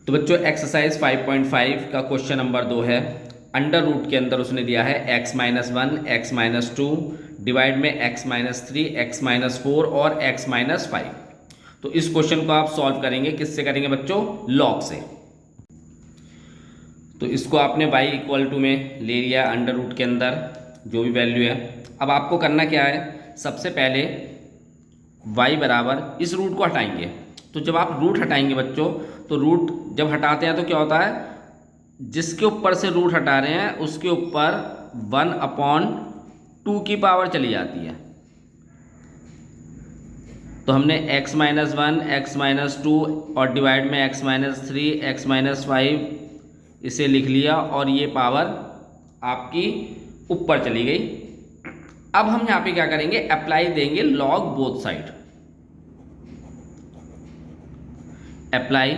तो बच्चों एक्सरसाइज 5.5 का क्वेश्चन नंबर 2 है। अंडर रूट के अंदर उसने दिया है x-1, x-2 डिवाइड में x-3, x-4 और x-5। तो इस क्वेश्चन को आप सॉल्व करेंगे, किससे करेंगे बच्चों? लॉग से। तो इसको आपने y इक्वल टू में ले लिया अंडर रूट के अंदर जो भी वैल्यू है। अब आपको करना क्या है, सबसे पहले y बराबर इस रूट को हटाएंगे। तो जब आप रूट हटाएंगे बच्चों, तो रूट जब हटाते हैं तो क्या होता है, जिसके ऊपर से रूट हटा रहे हैं उसके ऊपर 1/2 की पावर चली जाती है। तो हमने x-1, x-2 और डिवाइड में x-3, x-5 इसे लिख लिया और ये पावर आपकी ऊपर चली गई। अब हम यहाँ पे क्या करेंगे, अप्लाई देंगे log both side. Apply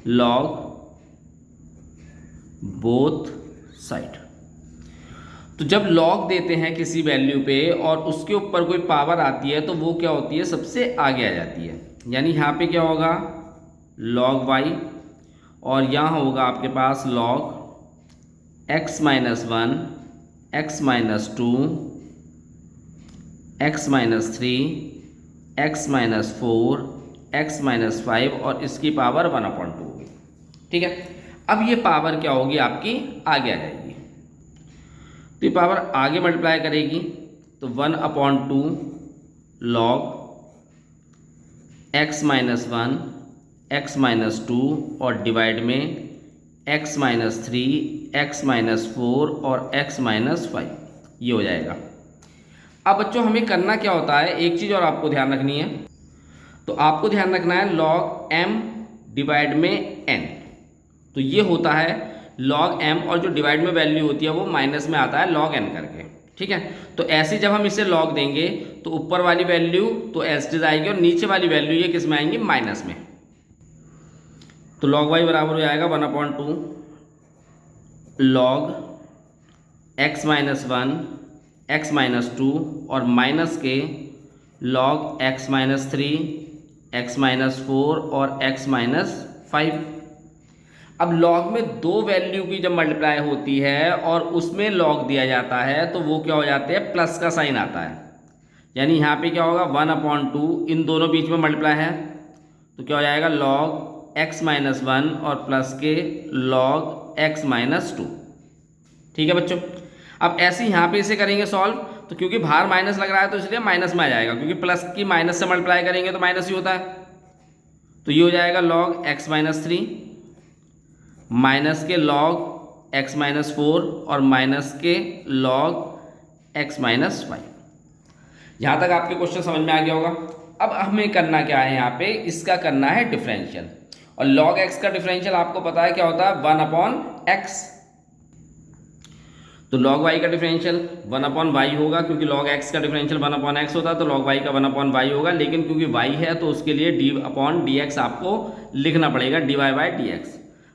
log both side. तो जब लॉग देते हैं किसी वैल्यू पे और उसके ऊपर कोई पावर आती है तो वो क्या होती है, सबसे आगे आ जाती है। यानी यहाँ पे क्या होगा, लॉग y, और यहाँ होगा आपके पास log x-1, x-2, x-3, x-4, x-5 और इसकी पावर 1/2 होगी। ठीक है, अब ये पावर क्या होगी, आपकी आगे आ जाएगी। तो ये पावर आगे मल्टीप्लाई करेगी तो 1/2 लॉग x-1, x-2 और डिवाइड में x-3, x-4 और x-5 ये हो जाएगा। अब बच्चों हमें करना क्या होता है, एक चीज़ और आपको ध्यान रखनी है। तो आपको ध्यान रखना है लॉग m डिवाइड में n। तो ये होता है लॉग m और जो डिवाइड में वैल्यू होती है वो माइनस में आता है लॉग n करके। ठीक है, तो ऐसे जब हम इसे लॉग देंगे तो ऊपर वाली वैल्यू तो एज इट आएगी और नीचे वाली वैल्यू ये किस में आएंगी, माइनस में। तो लॉग y बराबर हो जाएगा 1/2 लॉग x-1, x-2 और माइनस के लॉग x-3, x-4 और x-5। अब लॉग में दो वैल्यू की जब मल्टीप्लाई होती है और उसमें लॉग दिया जाता है तो वो क्या हो जाते हैं, प्लस का साइन आता है। यानी यहाँ पे क्या होगा, 1/2 इन दोनों बीच में मल्टीप्लाई है तो क्या हो जाएगा, लॉग x-1 और प्लस के लॉग x-2। ठीक है बच्चों, अब ऐसे यहाँ पे इसे करेंगे सॉल्व। तो क्योंकि बाहर माइनस लग रहा है तो इसलिए माइनस में आ जाएगा, क्योंकि प्लस की माइनस से मल्टीप्लाई करेंगे तो माइनस ही होता है। तो ये हो जाएगा लॉग x-3 माइनस के लॉग x-4 और माइनस के लॉग x-5। यहाँ तक आपके क्वेश्चन समझ में आ गया होगा। अब हमें करना क्या है, यहाँ पे इसका करना है डिफरेंशियल। और log x का डिफरेंशियल आपको पता है क्या होता है, 1/x। तो log y का डिफरेंशियल 1/y होगा, क्योंकि log x का डिफरेंशियल 1/x होता है तो log y का 1/y होगा। लेकिन क्योंकि y है तो उसके लिए d/dx आपको लिखना पड़ेगा, dy/dx।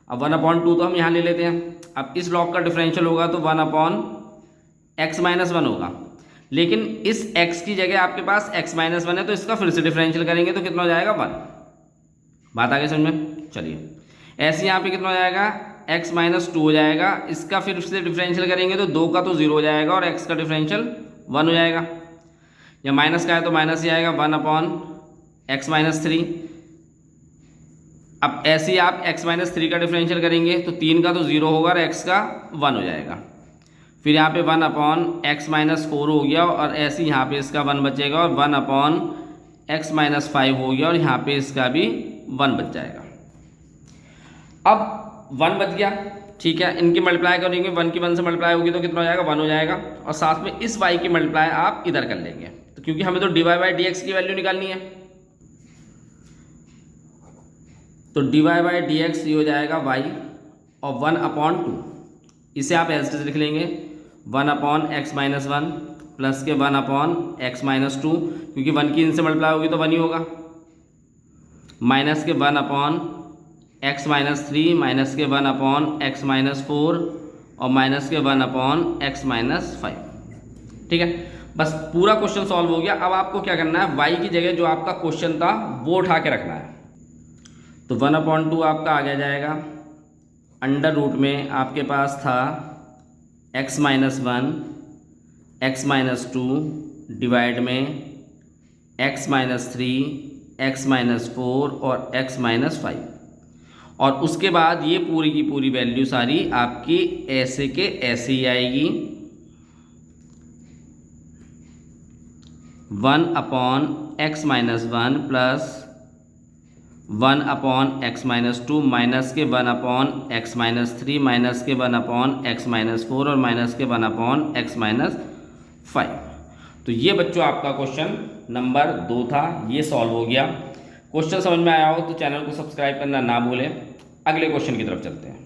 अब 1/2 तो हम यहाँ ले लेते हैं। अब इस log का डिफरेंशियल होगा तो 1/x-1 होगा। लेकिन इस x की जगह आपके पास x-1 है तो इसका फिर से डिफरेंशियल करेंगे तो कितना हो जाएगा, 1। बात आगे समझ में? चलिए, ऐसे यहाँ पे कितना हो जाएगा, x-2 हो जाएगा। इसका फिर से डिफरेंशियल करेंगे तो 2 का तो 0 हो जाएगा और x का डिफरेंशियल 1 हो जाएगा। या माइनस का है तो माइनस ही आएगा, 1/x-3। अब ऐसे ही आप x-3 का डिफरेंशियल करेंगे तो 3 का तो 0 होगा और x का 1 हो जाएगा। फिर यहाँ पे 1/x-4 हो गया और ऐसे ही यहाँ पे इसका 1 बचेगा और 1/x-5 हो गया और यहाँ पे इसका भी 1 बच जाएगा। अब 1 बच गया, ठीक है, इनकी मल्टीप्लाई करेंगे, 1 की 1 से मल्टीप्लाई होगी तो कितना हो जाएगा, 1 हो जाएगा। और साथ में इस y की मल्टीप्लाई आप इधर कर लेंगे, तो क्योंकि हमें तो dy/dx की वैल्यू निकालनी है। तो dy/dx ये हो जाएगा y और 1/2 इसे आप एज इट इज लिख लेंगे, 1/x-1 प्लस के 1/x-2, क्योंकि 1 की इनसे मल्टीप्लाई होगी तो 1 ही होगा, माइनस के 1/x-3 माइनस के 1/x-4 और माइनस के 1/x-5। ठीक है, बस पूरा क्वेश्चन सॉल्व हो गया। अब आपको क्या करना है, y की जगह जो आपका क्वेश्चन था वो उठा के रखना है। तो 1/2 आपका आगे जाएगा, अंडर रूट में आपके पास था x-1 x-2 डिवाइड में x-3 x-4 और x-5, और उसके बाद ये पूरी की पूरी वैल्यू सारी आपकी ऐसे के ऐसे ही आएगी। 1/x-1 प्लस 1/x-2 माइनस के 1/x-3 माइनस के 1/x-4 और माइनस के 1/x-5। तो ये बच्चों आपका क्वेश्चन नंबर 2 था, ये सॉल्व हो गया। क्वेश्चन समझ में आया हो तो चैनल को सब्सक्राइब करना ना भूलें। अगले क्वेश्चन की तरफ चलते हैं।